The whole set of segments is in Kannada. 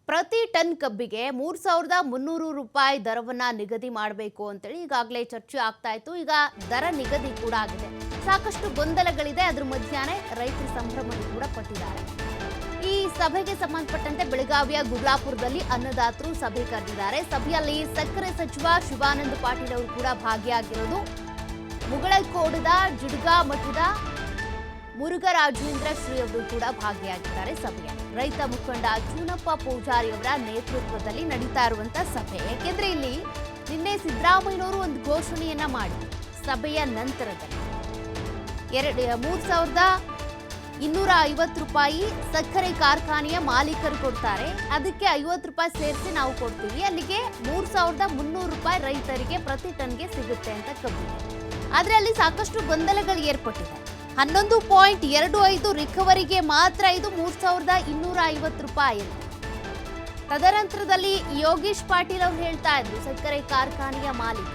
ಪ್ರತಿ ಟನ್ ಕಬ್ಬಿಗೆ 3,300 ರೂಪಾಯಿ ದರವನ್ನ ನಿಗದಿ ಮಾಡಬೇಕು ಅಂತೇಳಿ ಈಗಾಗಲೇ ಚರ್ಚೆ ಆಗ್ತಾ ಇತ್ತು. ಈಗ ದರ ನಿಗದಿ ಕೂಡ ಆಗಿದೆ. ಸಾಕಷ್ಟು ಗೊಂದಲಗಳಿದೆ. ಅದ್ರ ಮಧ್ಯಾಹ್ನ ರೈತರು ಸಂಭ್ರಮ ಕೂಡ ಪಟ್ಟಿದ್ದಾರೆ. ಈ ಸಭೆಗೆ ಸಂಬಂಧಪಟ್ಟಂತೆ ಬೆಳಗಾವಿಯ ಗುಡ್ಲಾಪುರದಲ್ಲಿ ಅನ್ನದಾತರು ಸಭೆ ಕರೆದಿದ್ದಾರೆ. ಸಭೆಯಲ್ಲಿ ಸಕ್ಕರೆ ಸಚಿವ ಶಿವಾನಂದ ಪಾಟೀಲ್ ಅವರು ಕೂಡ ಭಾಗಿಯಾಗಿರೋದು. ಮುಗಳಕೋಡದ ಜಿಡ್ಗಾ ಮಠದ ಮುರುಘರಾಜೇಂದ್ರ ಶ್ರೀ ಅವರು ಕೂಡ ಭಾಗಿಯಾಗಿದ್ದಾರೆ ಸಭೆಯಲ್ಲಿ. ರೈತ ಮುಖಂಡ ಚೂನಪ್ಪ ಪೂಜಾರಿ ಅವರ ನೇತೃತ್ವದಲ್ಲಿ ನಡೀತಾ ಇರುವಂತಹ ಸಭೆ. ಯಾಕೆಂದ್ರೆ ಇಲ್ಲಿ ನಿನ್ನೆ ಸಿದ್ದರಾಮಯ್ಯನವರು ಒಂದು ಘೋಷಣೆಯನ್ನ ಮಾಡಿ ಸಭೆಯ ನಂತರದಲ್ಲಿ 3,250 ರೂಪಾಯಿ ಸಕ್ಕರೆ ಕಾರ್ಖಾನೆಯ ಮಾಲೀಕರು ಕೊಡ್ತಾರೆ. ಅದಕ್ಕೆ 50 ರೂಪಾಯಿ ಸೇರಿಸಿ ನಾವು ಕೊಡ್ತೀವಿ. ಅಲ್ಲಿಗೆ 3,300 ರೂಪಾಯಿ ರೈತರಿಗೆ ಪ್ರತಿ ಟನ್ಗೆ ಸಿಗುತ್ತೆ ಅಂತ ಕಬ್ಬು. ಆದ್ರೆ ಅಲ್ಲಿ ಸಾಕಷ್ಟು ಗೊಂದಲಗಳು ಏರ್ಪಟ್ಟಿದೆ. 11.25 ರಿಕವರಿಗೆ ಮಾತ್ರ ಇದು 3,250 ರೂಪಾಯಿ. ತದನಂತರದಲ್ಲಿ ಯೋಗೇಶ್ ಪಾಟೀಲ್ ಅವರು ಹೇಳ್ತಾ ಇದ್ರು, ಸಕ್ಕರೆ ಕಾರ್ಖಾನೆಯ ಮಾಲೀಕ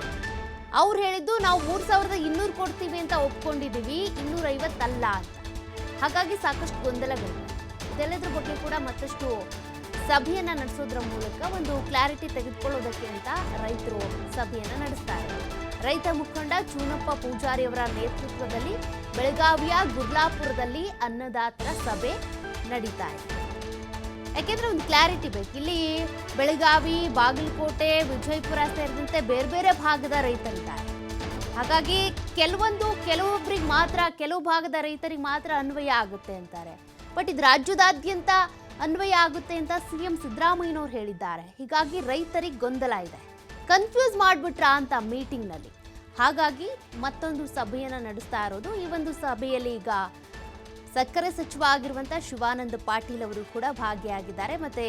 ಅವ್ರು ಹೇಳಿದ್ದು ನಾವು 3,200 ಕೊಡ್ತೀವಿ ಅಂತ ಒಪ್ಕೊಂಡಿದ್ದೀವಿ, 250 ಅಲ್ಲ ಅಂತ. ಹಾಗಾಗಿ ಸಾಕಷ್ಟು ಗೊಂದಲಗಳು. ಇದೆಲ್ಲದ್ರ ಬಗ್ಗೆ ಕೂಡ ಮತ್ತಷ್ಟು ಸಭೆಯನ್ನ ನಡೆಸೋದ್ರ ಮೂಲಕ ಒಂದು ಕ್ಲಾರಿಟಿ ತೆಗೆದುಕೊಳ್ಳೋದಕ್ಕೆ ಅಂತ ರೈತರು ಸಭೆಯನ್ನ ನಡೆಸ್ತಾ ಇದ್ದಾರೆ. ರೈತ ಮುಖಂಡ ಚೂನಪ್ಪ ಪೂಜಾರಿ ಅವರ ನೇತೃತ್ವದಲ್ಲಿ ಬೆಳಗಾವಿಯ ಗುಡ್ಲಾಪುರದಲ್ಲಿ ಅನ್ನದಾತರ ಸಭೆ ನಡೀತಾ ಇದೆ. ಯಾಕೆಂದ್ರೆ ಒಂದು ಕ್ಲಾರಿಟಿ ಬೇಕು. ಇಲ್ಲಿ ಬೆಳಗಾವಿ, ಬಾಗಲಕೋಟೆ, ವಿಜಯಪುರ ಸೇರಿದಂತೆ ಬೇರೆ ಬೇರೆ ಭಾಗದ ರೈತರಿದ್ದಾರೆ. ಹಾಗಾಗಿ ಕೆಲವೊಬ್ಬರಿಗೆ ಮಾತ್ರ, ಕೆಲವು ಭಾಗದ ರೈತರಿಗೆ ಮಾತ್ರ ಅನ್ವಯ ಆಗುತ್ತೆ ಅಂತಾರೆ. ಬಟ್ ಇದು ರಾಜ್ಯದಾದ್ಯಂತ ಅನ್ವಯ ಆಗುತ್ತೆ ಅಂತ ಸಿಎಂ ಸಿದ್ದರಾಮಯ್ಯನವರು ಹೇಳಿದ್ದಾರೆ. ಹೀಗಾಗಿ ರೈತರಿಗೆ ಗೊಂದಲ ಇದೆ. ಕನ್ಫ್ಯೂಸ್ ಮಾಡಿಬಿಟ್ರಾ ಅಂತ ಮೀಟಿಂಗ್ನಲ್ಲಿ. ಹಾಗಾಗಿ ಮತ್ತೊಂದು ಸಭೆಯನ್ನು ನಡೆಸ್ತಾ ಇರೋದು. ಈ ಒಂದು ಸಭೆಯಲ್ಲಿ ಈಗ ಸಕ್ಕರೆ ಸಚಿವ ಆಗಿರುವಂಥ ಶಿವಾನಂದ ಪಾಟೀಲ್ ಅವರು ಕೂಡ ಭಾಗಿಯಾಗಿದ್ದಾರೆ. ಮತ್ತೆ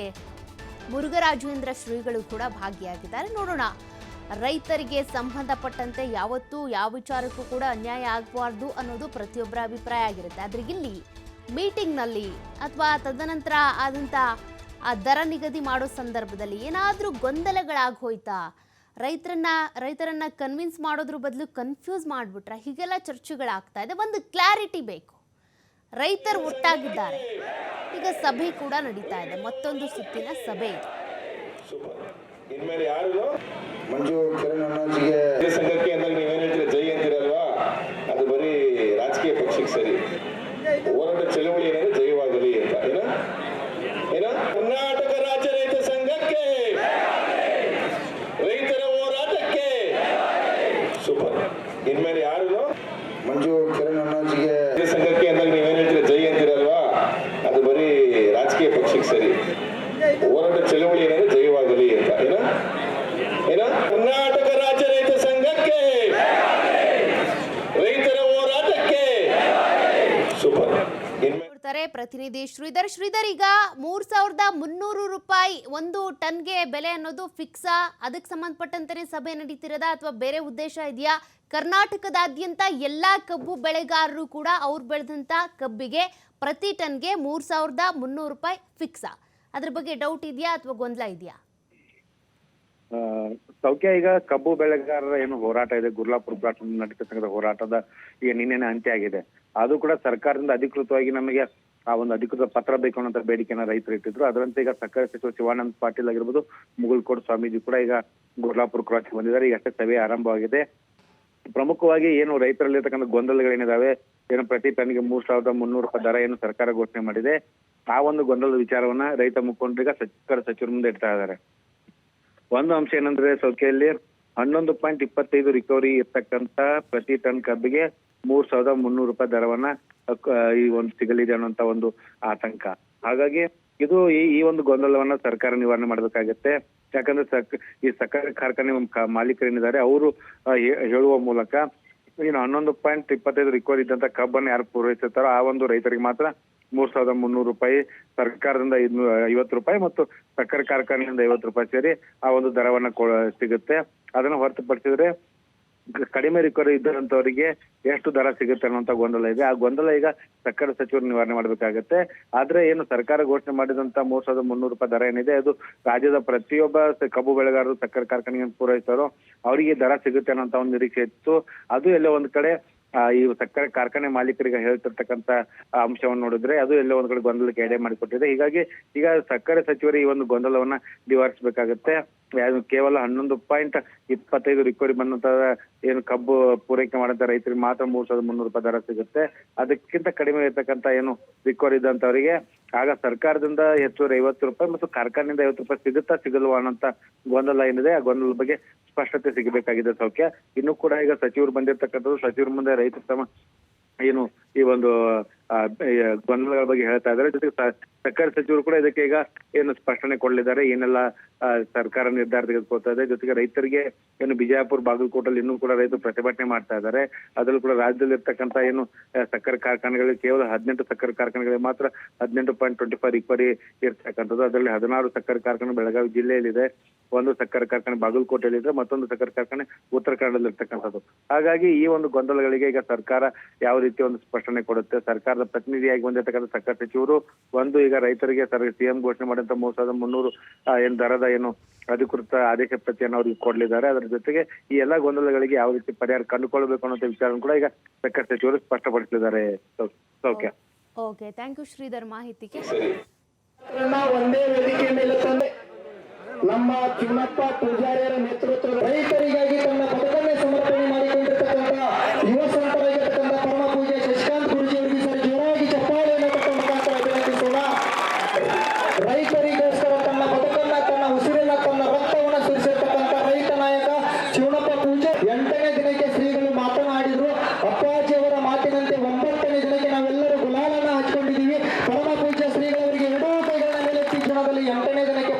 ಮುರುಘರಾಜೇಂದ್ರ ಶ್ರೀಗಳು ಕೂಡ ಭಾಗಿಯಾಗಿದ್ದಾರೆ. ನೋಡೋಣ, ರೈತರಿಗೆ ಸಂಬಂಧಪಟ್ಟಂತೆ ಯಾವತ್ತೂ ಯಾವ ವಿಚಾರಕ್ಕೂ ಕೂಡ ಅನ್ಯಾಯ ಆಗಬಾರ್ದು ಅನ್ನೋದು ಪ್ರತಿಯೊಬ್ಬರ ಅಭಿಪ್ರಾಯ ಆಗಿರುತ್ತೆ. ಆದ್ರೆ ಇಲ್ಲಿ ಮೀಟಿಂಗ್ನಲ್ಲಿ ಅಥವಾ ತದನಂತರ ಆದಂಥ ಆ ದರ ನಿಗದಿ ಮಾಡೋ ಸಂದರ್ಭದಲ್ಲಿ ಏನಾದರೂ ಗೊಂದಲಗಳಾಗೋಯ್ತಾ, ರೈತರನ್ನ ಕನ್ವಿನ್ಸ್ ಮಾಡೋದ್ರ ಬದಲು ಕನ್ಫ್ಯೂಸ್ ಮಾಡಿಬಿಟ್ರೆ, ಹೀಗೆಲ್ಲ ಚರ್ಚೆಗಳಾಗ್ತಾ ಇದೆ. ಒಂದು ಕ್ಲಾರಿಟಿ ಬೇಕು. ರೈತರು ಒಟ್ಟಾಗಿದ್ದಾರೆ. ಈಗ ಸಭೆ ಕೂಡ ನಡೀತಾ ಇದೆ. ಮತ್ತೊಂದು ಸುತ್ತಿನ ಸಭೆ ಇದೆ. ಇನ್ಮೇಲೆ ಯಾರು ಮಂಜು ಕಿರಣ್ ಅಣ್ಣಾಜಿಗೆ ಸಂಘಕ್ಕೆ ಅಂದಾಗ ನೀವೇನು ಹೇಳ್ತೀರಾ, ಜೈ ಅಂತೀರಲ್ವಾ, ಅದು ಬರೀ ರಾಜಕೀಯ ಪಕ್ಷಕ್ಕೆ ಸರಿ. ಹೋರಾಟ ಚಳವಳಿ ಏನಾದ್ರೆ ಜಯವಾಗಲಿ ಅಂತ. ಏನ ಕರ್ನಾಟಕ ರಾಜ್ಯ ರೈತ ಸಂಘಕ್ಕೆ, ರೈತರ ಹೋರಾಟಕ್ಕೆ ಸೂಪರ್. ಇನ್ಮೇಲೆ ಯಾರು ಮಂಜು ಕಿರಣ್ ಅಣ್ಣಾಜಿಗೆ ಸಂಘಕ್ಕೆ ಅಂದಾಗ ನೀವೇನು ಹೇಳ್ತೀರಾ, ಜೈ ಅಂತೀರಲ್ವಾ, ಅದು ಬರೀ ರಾಜಕೀಯ ಪಕ್ಷಕ್ಕೆ ಸರಿ. ಹೋರಾಟ ಚಳವಳಿ ಏನಾದ್ರೆ ಜಯವಾಗಲಿ ಅಂತ. ಏನ ಕರ್ನಾಟಕ ರಾಜ್ಯ ರೈತ ಸಂಘಕ್ಕೆ, ರೈತರ ಹೋರಾಟಕ್ಕೆ ಸೂಪರ್. ಪ್ರತಿನಿಧಿ ಶ್ರೀಧರ್, ಈಗ 3,300 ರೂಪಾಯಿ ಒಂದು ಟನ್ಗೆ ಬೆಲೆ ಅನ್ನೋದು ಫಿಕ್ಸಾ? ಅದಕ್ಕೆ ಸಂಬಂಧಪಟ್ಟಂತೆ ಸಭೆ ನಡೀತಿರೋದಾ ಅಥವಾ ಬೇರೆ ಉದ್ದೇಶ ಇದೆಯಾ? ಕರ್ನಾಟಕದಾದ್ಯಂತ ಎಲ್ಲಾ ಕಬ್ಬು ಬೆಳೆಗಾರರು ಕೂಡ ಅವ್ರು ಬೆಳೆದಂತ ಕಬ್ಬಿಗೆ ಪ್ರತಿ ಟನ್ಗೆ 3,300 ರೂಪಾಯಿ ಫಿಕ್ಸಾ? ಅದ್ರ ಬಗ್ಗೆ ಡೌಟ್ ಇದೆಯಾ ಅಥವಾ ಗೊಂದಲ ಇದೆಯಾ? ಸೌಖ್ಯ, ಈಗ ಕಬ್ಬು ಬೆಳೆಗಾರರ ಏನು ಹೋರಾಟ ಇದೆ, ಗುರ್ಲಾಪುರ ನಡೀತಕ್ಕಂಥ ಹೋರಾಟದ ಈಗ ನಿನ್ನೆನೆ ಅಂತ್ಯ ಆಗಿದೆ. ಅದು ಕೂಡ ಸರ್ಕಾರದಿಂದ ಅಧಿಕೃತವಾಗಿ ನಮಗೆ ಆ ಒಂದು ಅಧಿಕೃತ ಪತ್ರ ಬೇಕು ಅನ್ನೋ ಬೇಡಿಕೆನ ರೈತರು ಇಟ್ಟಿದ್ರು. ಅದರಂತೆ ಈಗ ಸಕ್ಕರೆ ಸಚಿವ ಶಿವಾನಂದ ಪಾಟೀಲ್ ಆಗಿರ್ಬೋದು, ಮುಗುಳ್ಕೋಡ್ ಸ್ವಾಮೀಜಿ ಕೂಡ ಈಗ ಗುರ್ಲಾಪುರ ಕ್ರಾಸ್ ಬಂದಿದ್ದಾರೆ. ಈಗ ಅಷ್ಟೇ ಸಭೆ ಆರಂಭವಾಗಿದೆ. ಪ್ರಮುಖವಾಗಿ ಏನು ರೈತರಲ್ಲಿರ್ತಕ್ಕಂಥ ಗೊಂದಲಗಳೇನಿದಾವೆ, ಏನು ಪ್ರತಿ ಟನ್ಗೆ 3,300 ರೂಪಾಯಿ ದರ ಏನು ಸರ್ಕಾರ ಘೋಷಣೆ ಮಾಡಿದೆ, ಆ ಒಂದು ಗೊಂದಲದ ವಿಚಾರವನ್ನ ರೈತ ಮುಖಂಡರೀಗ ಸಕ್ಕರೆ ಸಚಿವರ ಮುಂದೆ ಇಡ್ತಾ ಇದ್ದಾರೆ. ಒಂದು ಅಂಶ ಏನಂದ್ರೆ, ಸೌಖ್ಯಲ್ಲಿ 11.25 ರಿಕವರಿ ಇರ್ತಕ್ಕಂತ ಪ್ರತಿ ಟನ್ ಕಬ್ಬಿಗೆ 3,300 ರೂಪಾಯಿ ದರವನ್ನ ಈ ಒಂದು ಸಿಗಲಿದೆ ಅನ್ನೋಂತ ಒಂದು ಆತಂಕ. ಹಾಗಾಗಿ ಇದು ಈ ಒಂದು ಗೊಂದಲವನ್ನ ಸರ್ಕಾರ ನಿವಾರಣೆ ಮಾಡ್ಬೇಕಾಗತ್ತೆ. ಯಾಕಂದ್ರೆ ಈ ಸಕ್ಕರೆ ಕಾರ್ಖಾನೆ ಮಾಲೀಕರೇನಿದ್ದಾರೆ ಅವರು ಹೇಳುವ ಮೂಲಕ ಏನು 11.25 ರಿಕವರಿ ಇದ್ದಂತ ಕಬ್ಬನ್ನು ಯಾರು ಪೂರೈಸುತ್ತಾರೋ ಆ ಒಂದು ರೈತರಿಗೆ ಮಾತ್ರ 3,300 ರೂಪಾಯಿ ಸರ್ಕಾರದಿಂದ 50 ರೂಪಾಯಿ ಮತ್ತು ಸಕ್ಕರೆ ಕಾರ್ಖಾನೆಯಿಂದ 50 ರೂಪಾಯಿ ಸೇರಿ ಆ ಒಂದು ದರವನ್ನ ಸಿಗುತ್ತೆ. ಅದನ್ನ ಹೊರತುಪಡಿಸಿದ್ರೆ ಕಡಿಮೆ ರಿಕವರಿ ಇದ್ದಂತವರಿಗೆ ಎಷ್ಟು ದರ ಸಿಗುತ್ತೆ ಅನ್ನುವಂತ ಗೊಂದಲ ಇದೆ. ಆ ಗೊಂದಲ ಈಗ ಸಕ್ಕರೆ ಸಚಿವರು ನಿವಾರಣೆ ಮಾಡ್ಬೇಕಾಗತ್ತೆ. ಆದ್ರೆ ಏನು ಸರ್ಕಾರ ಘೋಷಣೆ ಮಾಡಿದಂತ 3,300 ರೂಪಾಯಿ ದರ ಏನಿದೆ, ಅದು ರಾಜ್ಯದ ಪ್ರತಿಯೊಬ್ಬ ಕಬ್ಬು ಬೆಳೆಗಾರರು ಸಕ್ಕರೆ ಕಾರ್ಖಾನೆಯನ್ನು ಪೂರೈಸ್ತಾರೋ ಅವರಿಗೆ ದರ ಸಿಗುತ್ತೆ ಅನ್ನೋಂತ ಒಂದು ನಿರೀಕ್ಷೆ ಇತ್ತು. ಅದು ಎಲ್ಲ ಒಂದ್ ಕಡೆ ಈ ಸಕ್ಕರೆ ಕಾರ್ಖಾನೆ ಮಾಲೀಕರಿಗೆ ಹೇಳ್ತಿರ್ತಕ್ಕಂತ ಅಂಶವನ್ನು ನೋಡಿದ್ರೆ ಅದು ಎಲ್ಲೋ ಒಂದ್ ಕಡೆ ಗೊಂದಲಕ್ಕೆ ಎಡೆ ಮಾಡಿಕೊಟ್ಟಿದೆ. ಹೀಗಾಗಿ ಈಗ ಸಕ್ಕರೆ ಸಚಿವರು ಈ ಒಂದು ಗೊಂದಲವನ್ನ ನಿವಾರಿಸಬೇಕಾಗುತ್ತೆ. ಕೇವಲ 11.25 ರಿಕವರಿ ಬಂದಂತ ಏನು ಕಬ್ಬು ಪೂರೈಕೆ ಮಾಡಂತ ರೈತರಿಗೆ ಮಾತ್ರ 3,300 ರೂಪಾಯಿ ದರ ಸಿಗುತ್ತೆ. ಅದಕ್ಕಿಂತ ಕಡಿಮೆ ಇರ್ತಕ್ಕಂತ ಏನು ರಿಕವರಿ ಇದ್ದಂತವರಿಗೆ ಆಗ ಸರ್ಕಾರದಿಂದ ಹೆಚ್ಚುವರಿ 50 ರೂಪಾಯಿ ಮತ್ತು ಕಾರ್ಖಾನೆಯಿಂದ 50 ರೂಪಾಯಿ ಸಿಗುತ್ತಾ ಸಿಗಲ್ವಾ ಅನ್ನೋಂತ ಗೊಂದಲ ಏನಿದೆ, ಆ ಗೊಂದಲದ ಬಗ್ಗೆ ಸ್ಪಷ್ಟತೆ ಸಿಗಬೇಕಾಗಿದೆ ಸೌಖ್ಯ. ಇನ್ನು ಕೂಡ ಈಗ ಸಚಿವರು ಬಂದಿರ್ತಕ್ಕಂಥದ್ದು, ಸಚಿವರ ಮುಂದೆ ರೈತ ತಮ್ಮ ಏನು ಈ ಒಂದು ಗೊಂದಲಗಳ ಬಗ್ಗೆ ಹೇಳ್ತಾ ಇದ್ದಾರೆ. ಜೊತೆಗೆ ಸಕ್ಕರೆ ಸಚಿವರು ಕೂಡ ಇದಕ್ಕೆ ಈಗ ಏನು ಸ್ಪಷ್ಟನೆ ಕೊಡಲಿದ್ದಾರೆ, ಏನೆಲ್ಲ ಸರ್ಕಾರ ನಿರ್ಧಾರ ತೆಗೆದುಕೊಳ್ತಾ ಇದೆ. ಜೊತೆಗೆ ರೈತರಿಗೆ ಏನು ಬಿಜಾಪುರ, ಬಾಗಲಕೋಟಲ್ಲಿ ಇನ್ನೂ ಕೂಡ ರೈತರು ಪ್ರತಿಭಟನೆ ಮಾಡ್ತಾ ಇದ್ದಾರೆ. ಅದರಲ್ಲೂ ಕೂಡ ರಾಜ್ಯದಲ್ಲಿ ಇರ್ತಕ್ಕಂಥ ಏನು ಸಕ್ಕರೆ ಕಾರ್ಖಾನೆಗಳಿಗೆ ಕೇವಲ 18 ಸಕ್ಕರೆ ಕಾರ್ಖಾನೆಗಳಿಗೆ ಮಾತ್ರ 18.25 ರಿಕವರಿ ಇರ್ತಕ್ಕಂಥದ್ದು. ಅದರಲ್ಲಿ 16 ಸಕ್ಕರೆ ಕಾರ್ಖಾನೆ ಬೆಳಗಾವಿ ಜಿಲ್ಲೆಯಲ್ಲಿದೆ, ಒಂದು ಸಕ್ಕರೆ ಕಾರ್ಖಾನೆ ಬಾಗಲಕೋಟೆಯಲ್ಲಿದೆ, ಮತ್ತೊಂದು ಸಕ್ಕರೆ ಕಾರ್ಖಾನೆ ಉತ್ತರ ಕನ್ನಡದಲ್ಲಿ ಇರ್ತಕ್ಕಂಥದ್ದು. ಹಾಗಾಗಿ ಈ ಒಂದು ಗೊಂದಲಗಳಿಗೆ ಈಗ ಸರ್ಕಾರ ಯಾವ ರೀತಿ ಒಂದು ಸ್ಪಷ್ಟನೆ ಕೊಡುತ್ತೆ, ಸರ್ಕಾರದ ಪ್ರತಿನಿಧಿಯಾಗಿ ಬಂದಿರತಕ್ಕಂಥ ಸಕ್ಕರೆ ಸಚಿವರು ಒಂದು ಈಗ ರೈತರಿಗೆ ಸಿಎಂ ಘೋಷಣೆ ಮಾಡಿದಂತ 3,300 ಏನ್ ದರದ ಏನು ಅಧಿಕೃತ ಆದೇಶ ಪ್ರತಿಯನ್ನು ಅವ್ರಿಗೆ ಕೊಡ್ಲಿದ್ದಾರೆ. ಅದರ ಜೊತೆಗೆ ಈ ಎಲ್ಲಾ ಗೊಂದಲಗಳಿಗೆ ಯಾವ ರೀತಿ ಪರಿಹಾರ ಕಂಡುಕೊಳ್ಬೇಕು ಅನ್ನೋ ವಿಚಾರ ಕೂಡ ಈಗ ಸಕ್ಕರೆ ಸಚಿವರು ಸ್ಪಷ್ಟಪಡಿಸಿದ್ದಾರೆ. ಸೌಖ್ಯ. ಓಕೆ, ಥ್ಯಾಂಕ್ ಯು ಶ್ರೀಧರ್ ಮಾಹಿತಿಗೆ. ಒಂದೇ ವೇದಿಕೆ ಮೇಲೆ ತಂದೆ ನಮ್ಮ ಚಿನ್ನಪ್ಪ ಪೂಜಾರಿಯರ ನೇತೃತ್ವದ ರೈತರಿಗಾಗಿ ತನ್ನ ಬದುಕನ್ನೇ ಸಮರ್ಪಣೆ ಮಾಡಿಕೊಂಡಿರ್ತಕ್ಕಂಥ ಯುವ ಸಂತರಾಗಿರ್ತಕ್ಕಂಥ ಪರಮ ಪೂಜೆ ಶಶಿಕಾಂತ್ ಗುರುಜಿ ಅವರಿಗೆ ಸರ್ ಜೋರಾಗಿ ಚಪ್ಪಾಳೆಯನ್ನು ತಕ್ಕ ಮುಖಾಂತರ ಅಭಿನಂದಿಸೋಣ. ರೈತರಿಗೋಸ್ಕರ ತನ್ನ ಬದುಕನ್ನ, ತನ್ನ ಉಸಿರನ್ನ, ತನ್ನ ರಕ್ತವನ್ನ ಸುರಿಸಿರ್ತಕ್ಕಂಥ ರೈತ ನಾಯಕ ಶಿವನಪ್ಪ ಪೂಜೆ 8ನೇ ದಿನಕ್ಕೆ ಶ್ರೀಗಳು ಮಾತನಾಡಿದ್ರು. ಅಪ್ಪಾಜಿಯವರ ಮಾತಿನಂತೆ 9ನೇ ದಿನಕ್ಕೆ ನಾವೆಲ್ಲರೂ ಗುಲಾಲನ್ನ ಹಚ್ಕೊಂಡಿದ್ದೀವಿ. ಪರಮ ಪೂಜ್ಯ ಶ್ರೀಗಳವರಿಗೆ ಎರಡೂ ಕೈಗಳನ್ನ ಮೇಲೆತ್ತಿ ಜೀವನದಲ್ಲಿ 8ನೇ ದಿನಕ್ಕೆ